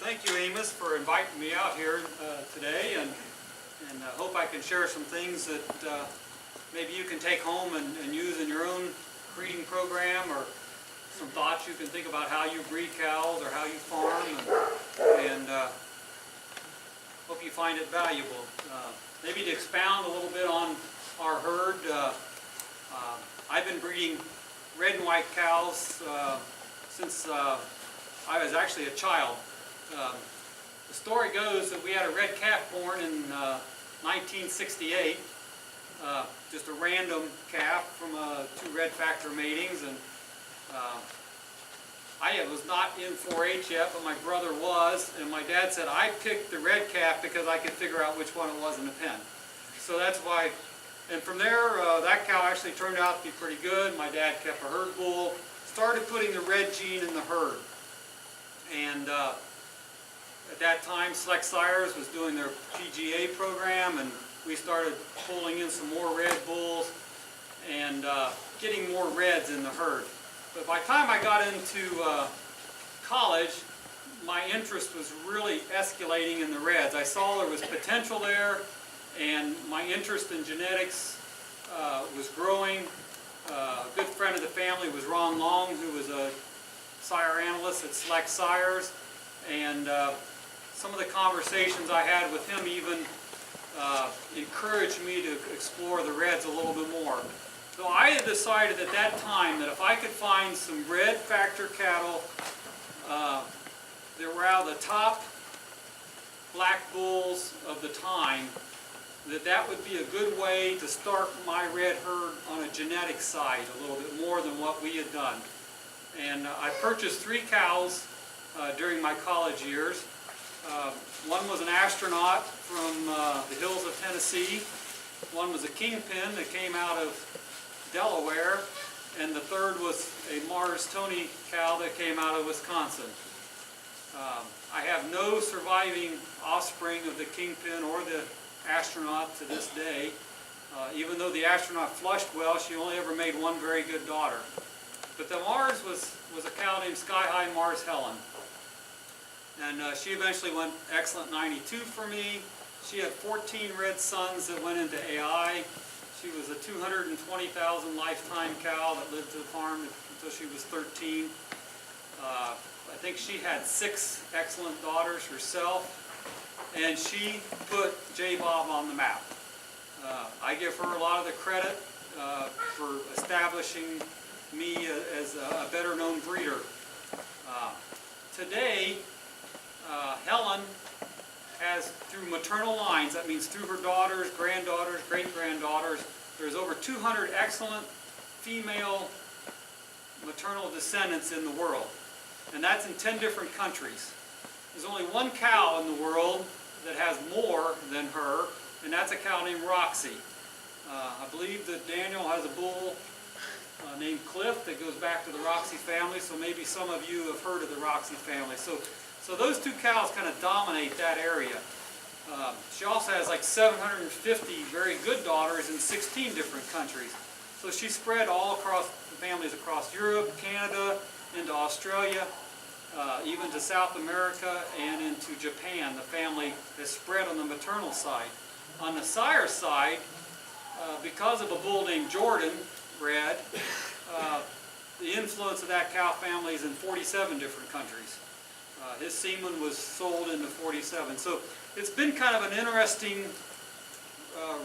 thank you, Amos, for inviting me out here today, and hope I can share some things that maybe you can take home and use in your own breeding program, or some thoughts you can think about how you breed cows or how you farm, and hope you find it valuable. Maybe to expound a little bit on our herd, I've been breeding red and white cows since I was actually a child. The story goes that we had a red calf born in 1968, just a random calf from 2 red factor matings, and I was not in 4-H yet, but my brother was, and my dad said I picked the red calf because I could figure out which one it was in the pen. So that's why, and from there, that cow actually turned out to be pretty good. My dad kept a herd bull, started putting the red gene in the herd. And at that time, Select Sires was doing their PGA program, and we started pulling in some more red bulls and getting more reds in the herd. But by the time I got into college, my interest was really escalating in the reds. I saw there was potential there, and my interest in genetics was growing. A good friend of the family was Ron Long, who was a sire analyst at Select Sires, and some of the conversations I had with him even encouraged me to explore the reds a little bit more. So I had decided at that time that if I could find some red factor cattle that were out of the top black bulls of the time, that would be a good way to start my red herd on a genetic side a little bit more than what we had done. And I purchased 3 cows during my college years. One was an astronaut from the hills of Tennessee. One was a kingpin that came out of Delaware. And the third was a Mars Tony cow that came out of Wisconsin. I have no surviving offspring of the kingpin or the astronaut to this day. Even though the astronaut flushed well, she only ever made one very good daughter. But the Mars was a cow named Sky High Mars Helen. And she eventually went excellent 92 for me. She had 14 red sons that went into AI. She was a 220,000 lifetime cow that lived to the farm until she was 13. I think she had 6 excellent daughters herself. And she put J-Bob on the map. I give her a lot of the credit for establishing me as a better known breeder. Today, Helen has, through maternal lines, that means through her daughters, granddaughters, great-granddaughters, there's over 200 excellent female maternal descendants in the world. And that's in 10 different countries. There's only one cow in the world that has more than her, and that's a cow named Roxy. I believe that Daniel has a bull named Cliff that goes back to the Roxy family, so maybe some of you have heard of the Roxy family. So those 2 cows kind of dominate that area. She also has like 750 very good daughters in 16 different countries. So she's spread all across the families across Europe, Canada, into Australia, even to South America and into Japan. The family is spread on the maternal side. On the sire side, because of a bull named Jordan, red, the influence of that cow family is in 47 different countries. His semen was sold into 47. So it's been kind of an interesting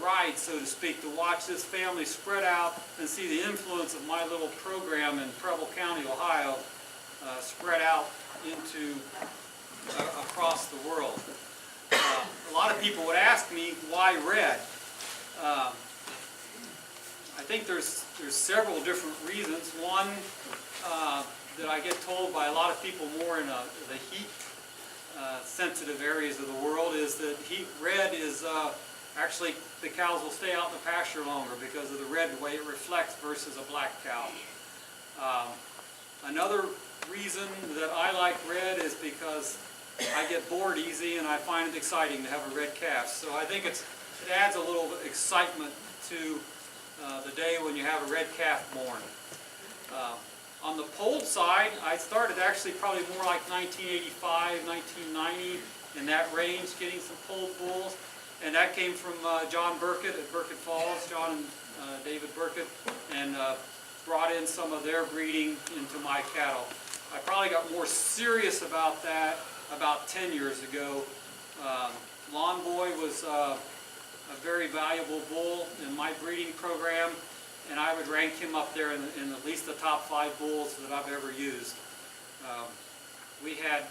ride, so to speak, to watch this family spread out and see the influence of my little program in Preble County, Ohio, spread out into across the world. A lot of people would ask me, why red? I think there's several different reasons. One that I get told by a lot of people more in the heat sensitive areas of the world is that red is actually, the cows will stay out in the pasture longer because of the red way it reflects versus a black cow. Another reason that I like red is because I get bored easy and I find it exciting to have a red calf. So I think it adds a little excitement to the day when you have a red calf born. On the polled side, I started actually probably more like 1985, 1990, in that range, getting some polled bulls. And that came from John Burkett at Burkett Falls, John and David Burkett, and brought in some of their breeding into my cattle. I probably got more serious about that about 10 years ago. Lawn Boy was a very valuable bull in my breeding program, and I would rank him up there in at least the top 5 bulls that I've ever used. We had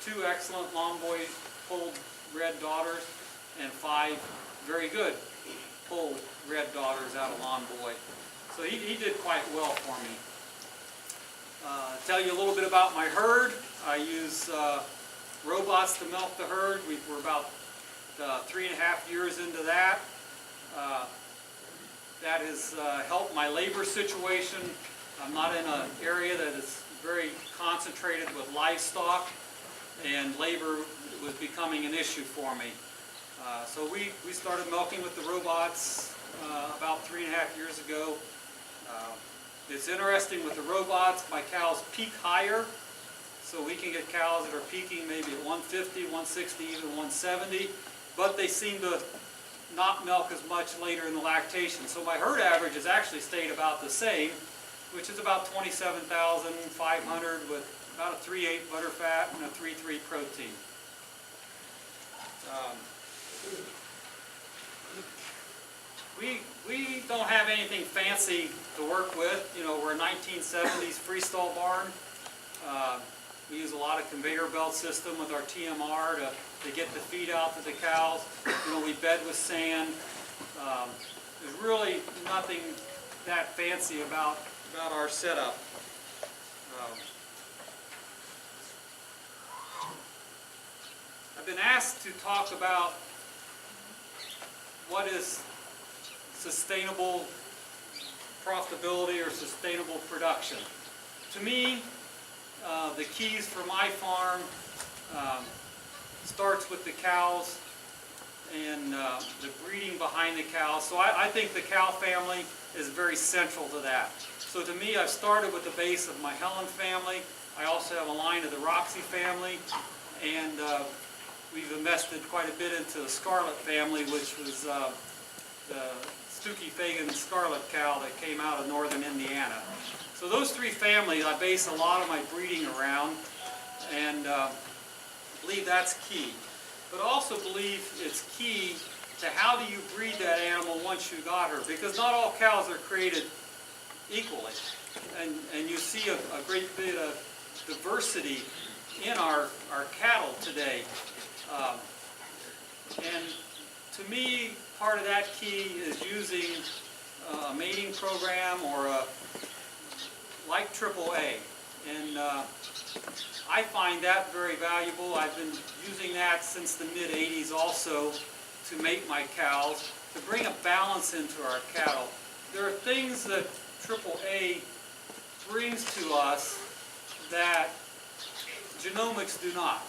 2 excellent Lawn Boy polled red daughters and 5 very good polled red daughters out of Lawn Boy. So he did quite well for me. Tell you a little bit about my herd. I use robots to milk the herd. We're about 3.5 years into that. That has helped my labor situation. I'm not in an area that is very concentrated with livestock, and labor was becoming an issue for me. So we started milking with the robots about 3.5 years ago. It's interesting with the robots, my cows peak higher, so we can get cows that are peaking maybe at 150, 160, even 170, but they seem to not milk as much later in the lactation. So my herd average has actually stayed about the same, which is about 27,500 with about a 3.8 butter fat and a 3.3 protein. We don't have anything fancy to work with. You know, we're a 1970s freestall barn. We use a lot of conveyor belt system with our TMR to get the feed out to the cows. You know, we bed with sand. There's really nothing that fancy about our setup. I've been asked to talk about what is sustainable profitability or sustainable production. To me, the keys for my farm starts with the cows and the breeding behind the cows. So I think the cow family is very central to that. So to me, I've started with the base of my Helen family. I also have a line of the Roxy family, and we've invested quite a bit into the Scarlet family, which was the Stuckey Fagan Scarlet cow that came out of northern Indiana. So those 3 families I base a lot of my breeding around, and believe that's key. But also believe it's key to how do you breed that animal once you got her, because not all cows are created equally. And you see a great bit of diversity in our cattle today. And to me, part of that key is using a mating program or like Triple-A. And I find that very valuable. I've been using that since the mid-'80s also to mate my cows, to bring a balance into our cattle. There are things that Triple-A brings to us that genomics do not.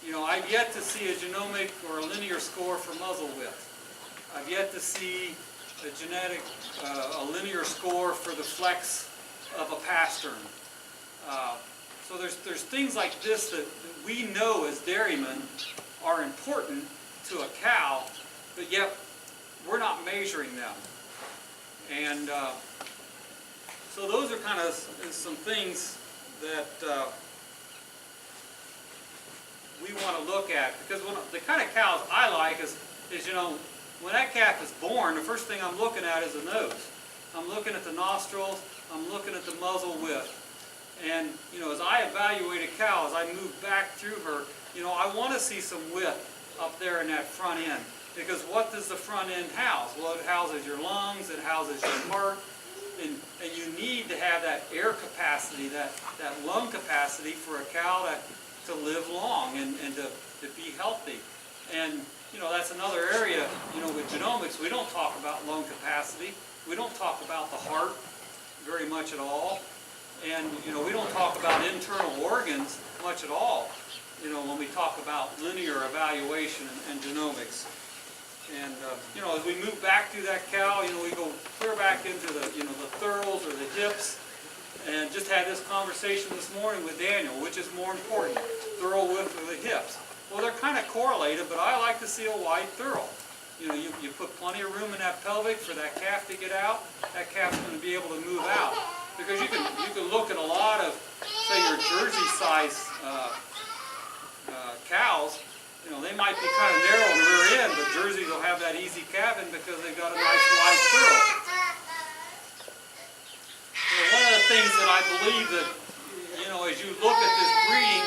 You know, I've yet to see a genomic or a linear score for muzzle width. I've yet to see a linear score for the flex of a pastern. So there's things like this that we know as dairymen are important to a cow, but yet we're not measuring them. And so those are kind of some things that we want to look at, because the kind of cows I like is you know, when that calf is born, the first thing I'm looking at is the nose. I'm looking at the nostrils, I'm looking at the muzzle width. And, you know, as I evaluate a cow, as I move back through her, you know, I want to see some width up there in that front end. Because what does the front end house? Well, it houses your lungs, it houses your heart, and you need to have that air capacity, that lung capacity for a cow to live long and to be healthy. And, you know, that's another area, you know, with genomics, we don't talk about lung capacity. We don't talk about the heart very much at all. And, you know, we don't talk about internal organs much at all, you know, when we talk about linear evaluation and genomics. And, you know, as we move back through that cow, you know, we go clear back into the, you know, the thurls or the hips, And just had this conversation this morning with Daniel, which is more important, thorough width of the hips. Well, they're kind of correlated, but I like to see a wide thorough. You know, you put plenty of room in that pelvic for that calf to get out. That calf's going to be able to move out. Because you can look at a lot of, say, your Jersey size cows. You know, they might be kind of narrow in the rear end, but Jerseys will have that easy calving because they've got a nice wide thorough. One of the things that I believe that, you know, as you look at this breeding,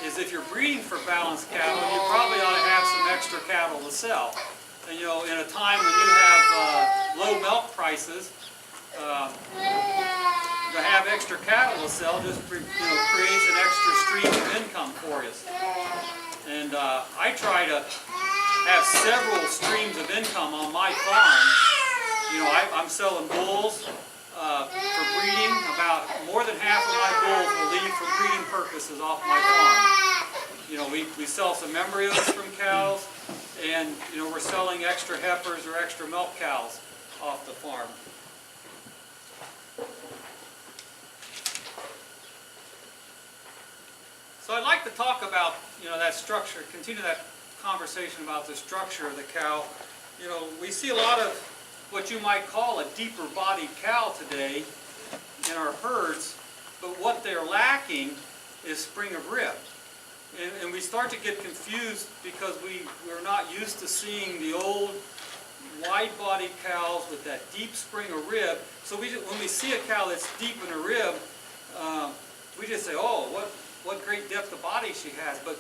is if you're breeding for balanced cattle, you probably ought to have some extra cattle to sell. And, you know, in a time when you have low milk prices, to have extra cattle to sell just, you know, creates an extra stream of income for you. And I try to have several streams of income on my farm. You know, I'm selling bulls for breeding. About more than half of my bulls will leave for breeding purposes off my farm. You know, we sell some embryos from cows, and, you know, we're selling extra heifers or extra milk cows off the farm. So I'd like to talk about, you know, that structure, continue that conversation about the structure of the cow. You know, we see a lot of what you might call a deeper bodied cow today in our herds, but what they're lacking is spring of rib. And we start to get confused because we're not used to seeing the old wide-bodied cows with that deep spring of rib. So when we see a cow that's deep in a rib, we just say, oh, what great depth of body she has. But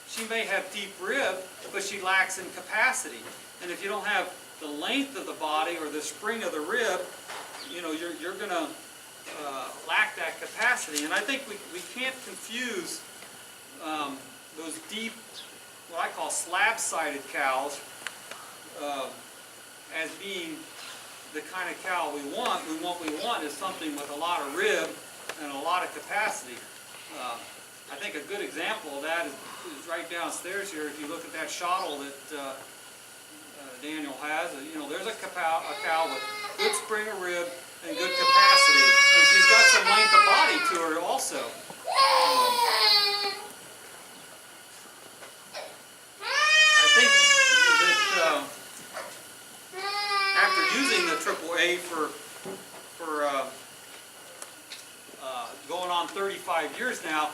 she may have deep rib, but she lacks in capacity. And if you don't have the length of the body or the spring of the rib, you know, you're going to lack that capacity. And I think we can't confuse those deep, what I call slab-sided cows, as being the kind of cow we want. What we want is something with a lot of rib and a lot of capacity. I think a good example of that is right downstairs here. If you look at that shottle that Daniel has, you know, there's a cow with good spring of rib and good capacity, and she's got some length of body to her also. I think that after using the Triple-A for going on 35 years now,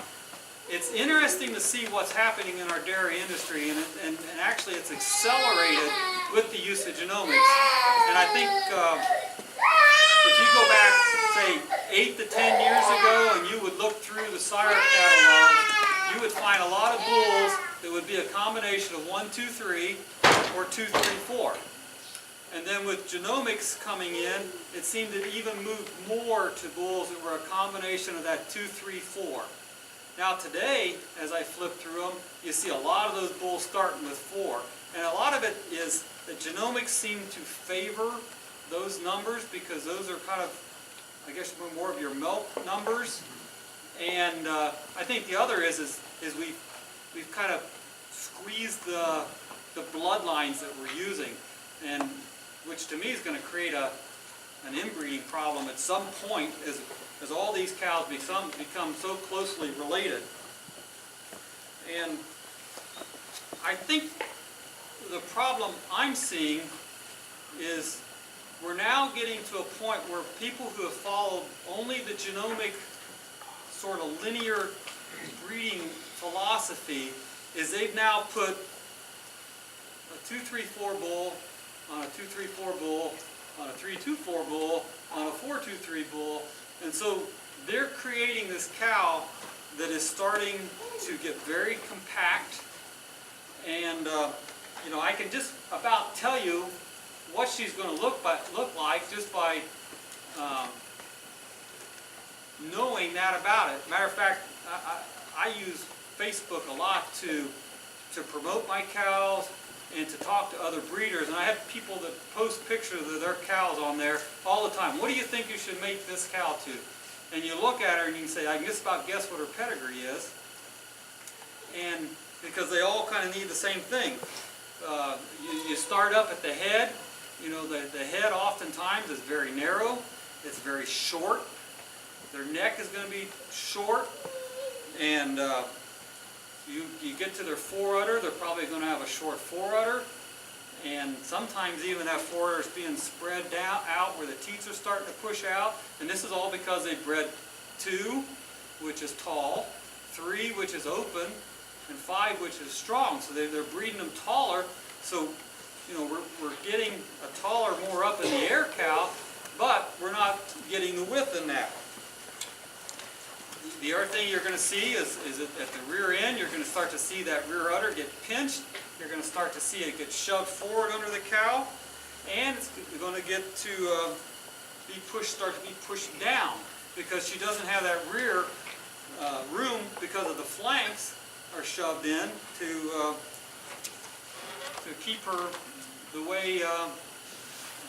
it's interesting to see what's happening in our dairy industry, and actually it's accelerated with the use of genomics. And I think if you go back, say, 8 to 10 years ago, and you would look through the sire catalog, you would find a lot of bulls that would be a combination of 1, 2, 3 or 2, 3, 4. And then with genomics coming in, it seemed to even move more to bulls that were a combination of that 2, 3, 4. Now today, as I flip through them, you see a lot of those bulls starting with 4. And a lot of it is that genomics seem to favor those numbers because those are kind of, I guess, more of your milk numbers. And I think the other is we've kind of squeezed the bloodlines that we're using, and which to me is going to create an inbreeding problem at some point as all these cows become so closely related. And I think the problem I'm seeing is we're now getting to a point where people who have followed only the genomic sort of linear breeding philosophy is they've now put a 2, 3, 4 bull on a 2, 3, 4 bull on a 3, 2, 4 bull on a 4, 2, 3 bull. And so they're creating this cow that is starting to get very compact, and you know, I can just about tell you what she's going to look like just by knowing that about it. Matter of fact, I use Facebook a lot to promote my cows and to talk to other breeders, and I have people that post pictures of their cows on there all the time. What do you think you should make this cow to? And you look at her and you can say, I can just about guess what her pedigree is. And because they all kind of need the same thing. You start up at the head. You know, the head oftentimes is very narrow. It's very short. Their neck is going to be short, and you get to their forudder, they're probably going to have a short forudder, and sometimes even that forudder is being spread out where the teats are starting to push out, and this is all because they bred 2, which is tall, 3, which is open, and 5, which is strong. So they're breeding them taller, so you know we're getting a taller, more up in the air cow, but we're not getting the width in that. The other thing you're going to see is at the rear end, you're going to start to see that rear udder get pinched. You're going to start to see it get shoved forward under the cow, and it's going to get to start to be pushed down because she doesn't have that rear room because of the flanks are shoved in to keep her the way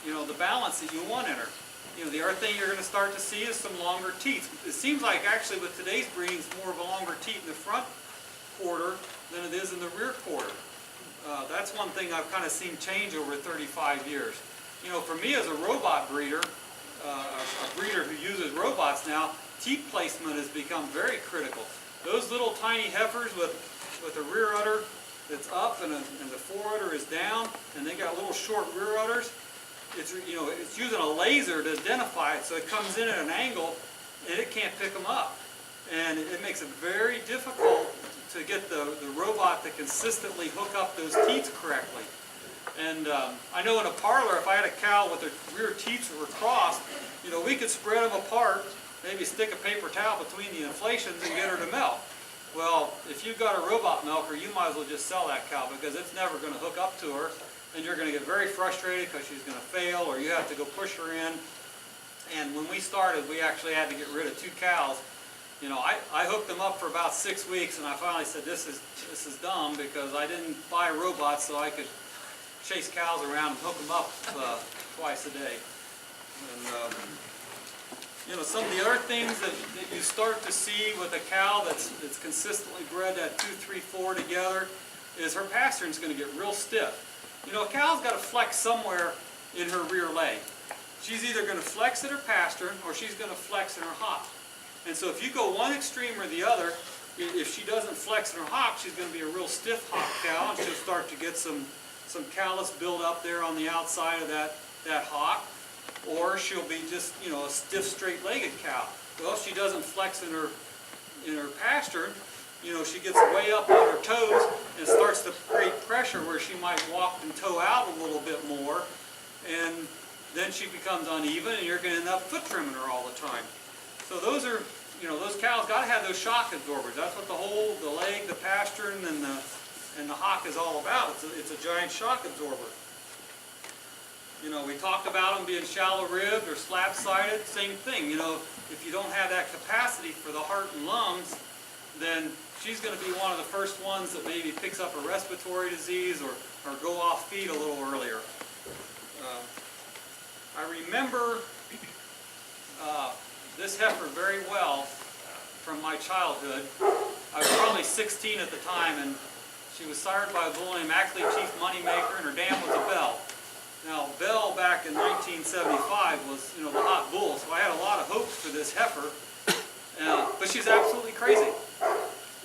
you know, the balance that you want in her. You know, the other thing you're going to start to see is some longer teats. It seems like actually with today's breeding, it's more of a longer teat in the front quarter than it is in the rear quarter. That's one thing I've kind of seen change over 35 years. You know, for me as a robot breeder, a breeder who uses robots now, teat placement has become very critical. Those little tiny heifers with a rear udder that's up and the forudder is down, and they got little short rear udders. It's using a laser to identify it, so it comes in at an angle and it can't pick them up, and it makes it very difficult to get the robot to consistently hook up those teats correctly. And I know in a parlor, if I had a cow with the rear teats that were crossed, you know, we could spread them apart, maybe stick a paper towel between the inflations and get her to milk. Well, if you've got a robot milker, you might as well just sell that cow because it's never going to hook up to her. And you're going to get very frustrated because she's going to fail, or you have to go push her in. And when we started, we actually had to get rid of 2 cows. You know, I hooked them up for about 6 weeks, and I finally said, this is dumb, because I didn't buy robots so I could chase cows around and hook them up twice a day. And you know, some of the other things that you start to see with a cow that's consistently bred that 2, 3, 4 together is her pastern's going to get real stiff. You know, a cow's got to flex somewhere in her rear leg. She's either going to flex at her pastern or she's going to flex in her hock. And so if you go one extreme or the other, if she doesn't flex in her hock, she's going to be a real stiff hock cow, and she'll start to get some callus build up there on the outside of that hock. Or she'll be just, you know, a stiff, straight-legged cow. Well, if she doesn't flex in her pastern, you know, she gets way up on her toes and starts to create pressure where she might walk and toe out a little bit more, and then she becomes uneven, and you're going to end up foot trimming her all the time. So those are, you know, those cows got to have those shock absorbers. That's what the leg, the pastern, and the hock is all about. It's a giant shock absorber. You know, we talked about them being shallow ribbed or slab-sided. Same thing. You know, if you don't have that capacity for the heart and lungs, then she's going to be one of the first ones that maybe picks up a respiratory disease or go off feed a little earlier. I remember this heifer very well from my childhood. I was probably 16 at the time, and she was sired by a bull named Ackley Chief Moneymaker, and her dam was a Bell. Now, Bell back in 1975 was, you know, the hot bull, so I had a lot of hopes for this heifer, but she's absolutely crazy.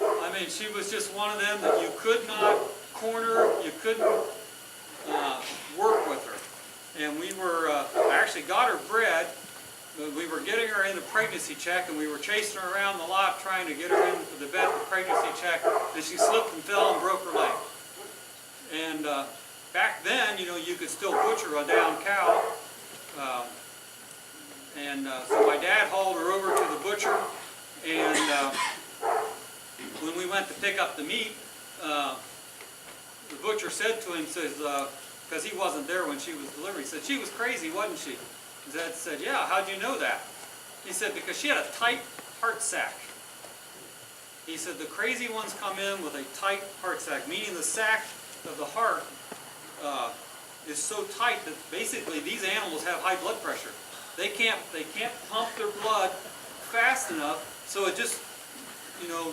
I mean, she was just one of them that you could not corner, you couldn't work with her. And we were, I actually got her bred, we were getting her in the pregnancy check, and we were chasing her around the lot trying to get her in for the vet for pregnancy check, and she slipped and fell and broke her leg. And back then, you know, you could still butcher a down cow. So my dad hauled her over to the butcher, and when we went to pick up the meat, the butcher said to him, says, because he wasn't there when she was delivered, he said, she was crazy, wasn't she? His dad said, yeah, how'd you know that? He said, because she had a tight heart sac. He said, the crazy ones come in with a tight heart sac, meaning the sac of the heart is so tight that basically these animals have high blood pressure. They can't pump their blood fast enough, so it just, you know,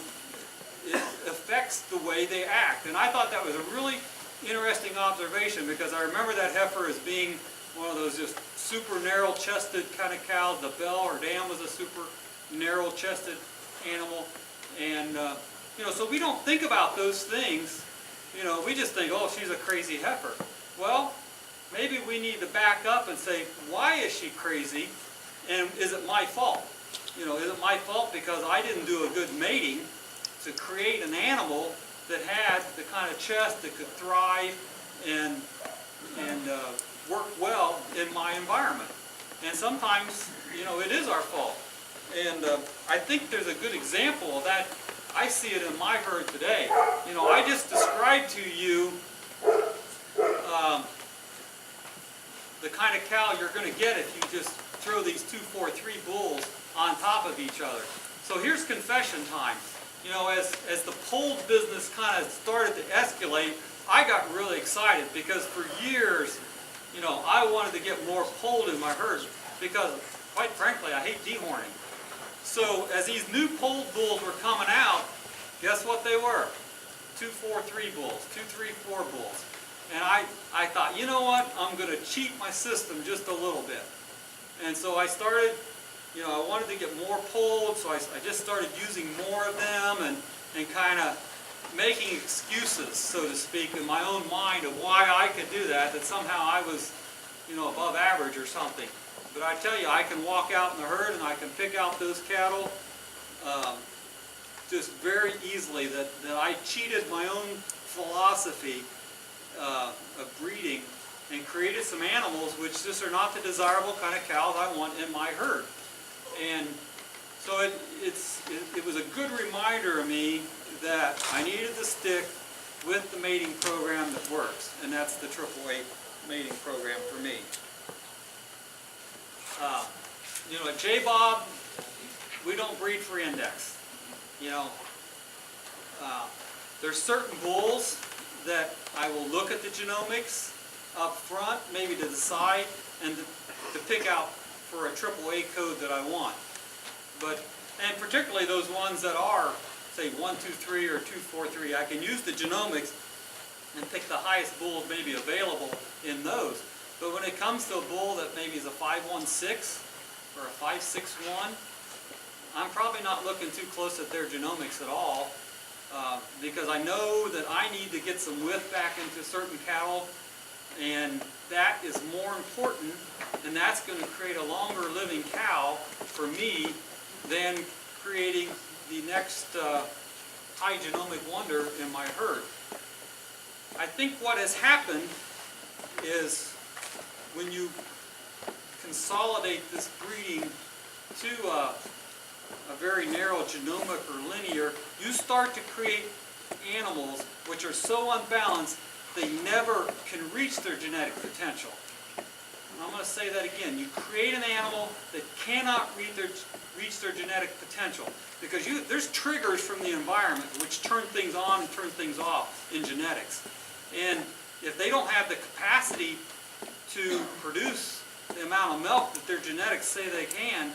it affects the way they act. And I thought that was a really interesting observation, because I remember that heifer as being one of those just super narrow-chested kind of cows. The Bell or dam was a super narrow-chested animal, and so we don't think about those things. We just think, oh, she's a crazy heifer. Well, maybe we need to back up and say, why is she crazy, and is it my fault? Is it my fault because I didn't do a good mating to create an animal that had the kind of chest that could thrive and work well in my environment? And sometimes, it is our fault. And I think there's a good example of that. I see it in my herd today. I just described to you the kind of cow you're going to get if you just throw these 2, 4, 3 bulls on top of each other. So here's confession time. As the polled business kind of started to escalate, I got really excited because for years, I wanted to get more polled in my herds because, quite frankly, I hate dehorning. So as these new polled bulls were coming out, guess what they were? 2, 4, 3 bulls, 2, 3, 4 bulls. And I thought, you know what? I'm going to cheat my system just a little bit. And so I started, I wanted to get more polled, so I just started using more of them and kind of making excuses, so to speak, in my own mind of why I could do that somehow I was, above average or something. But I tell you, I can walk out in the herd and I can pick out those cattle just very easily, that I cheated my own philosophy of breeding and created some animals which just are not the desirable kind of cows I want in my herd. And so it was a good reminder of me that I needed to stick with the mating program that works, and that's the Triple-Hil mating program for me. At J-Bob, we don't breed for index. There's certain bulls that I will look at the genomics up front, maybe to the side, and to pick out for a Triple-Hil code that I want. And particularly those ones that are, say, 1, 2, 3 or 2, 4, 3, I can use the genomics and pick the highest bulls maybe available in those. But when it comes to a bull that maybe is a 516 or a 561, I'm probably not looking too close at their genomics at all, because I know that I need to get some width back into certain cattle, and that is more important, and that's going to create a longer living cow for me than creating the next high genomic wonder in my herd. I think what has happened is when you consolidate this breeding to a very narrow genomic or linear, you start to create animals which are so unbalanced they never can reach their genetic potential. And I'm going to say that again. You create an animal that cannot reach their genetic potential because there's triggers from the environment which turn things on and turn things off in genetics. And if they don't have the capacity to produce the amount of milk that their genetics say they can,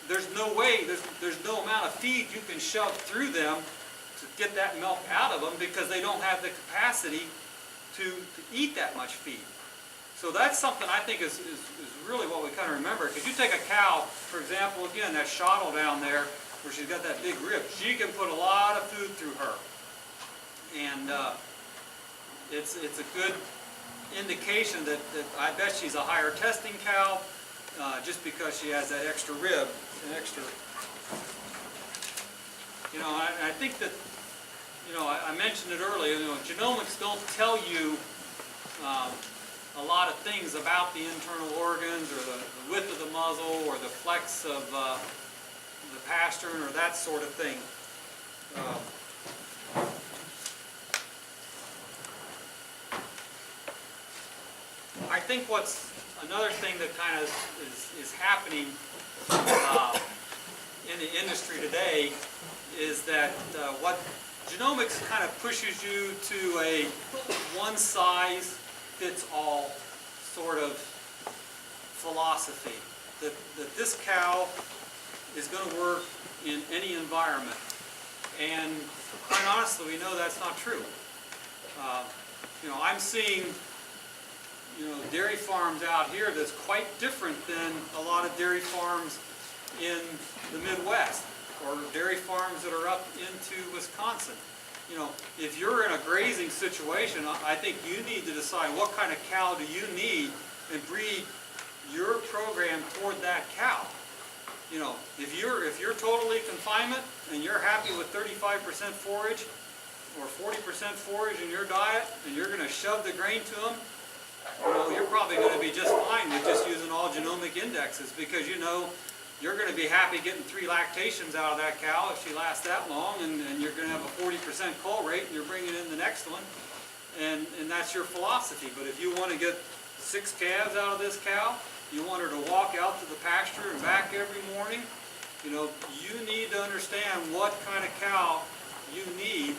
there's no way, there's no amount of feed you can shove through them to get that milk out of them because they don't have the capacity to eat that much feed. So that's something I think is really what we kind of remember. Because you take a cow, for example, again, that shottle down there where she's got that big rib, she can put a lot of food through her. And it's a good indication that I bet she's a higher testing cow just because she has that extra rib, an extra. I think that, I mentioned it earlier, genomics don't tell you a lot of things about the internal organs or the width of the muzzle or the flex of the pastern or that sort of thing. I think what's another thing that kind of is happening in the industry today is that what genomics kind of pushes you to a one-size-fits-all sort of philosophy, that this cow is going to work in any environment. And quite honestly, we know that's not true. I'm seeing dairy farms out here that's quite different than a lot of dairy farms in the Midwest or dairy farms that are up into Wisconsin. You know, if you're in a grazing situation, I think you need to decide what kind of cow do you need and breed your program toward that cow. You know, if you're totally confinement and you're happy with 35% forage or 40% forage in your diet and you're going to shove the grain to them, you know, you're probably going to be just fine with just using all genomic indexes, because you know you're going to be happy getting 3 lactations out of that cow if she lasts that long, and you're going to have a 40% cull rate and you're bringing in the next one, and that's your philosophy. But if you want to get 6 calves out of this cow, you want her to walk out to the pasture and back every morning, you know, you need to understand what kind of cow you need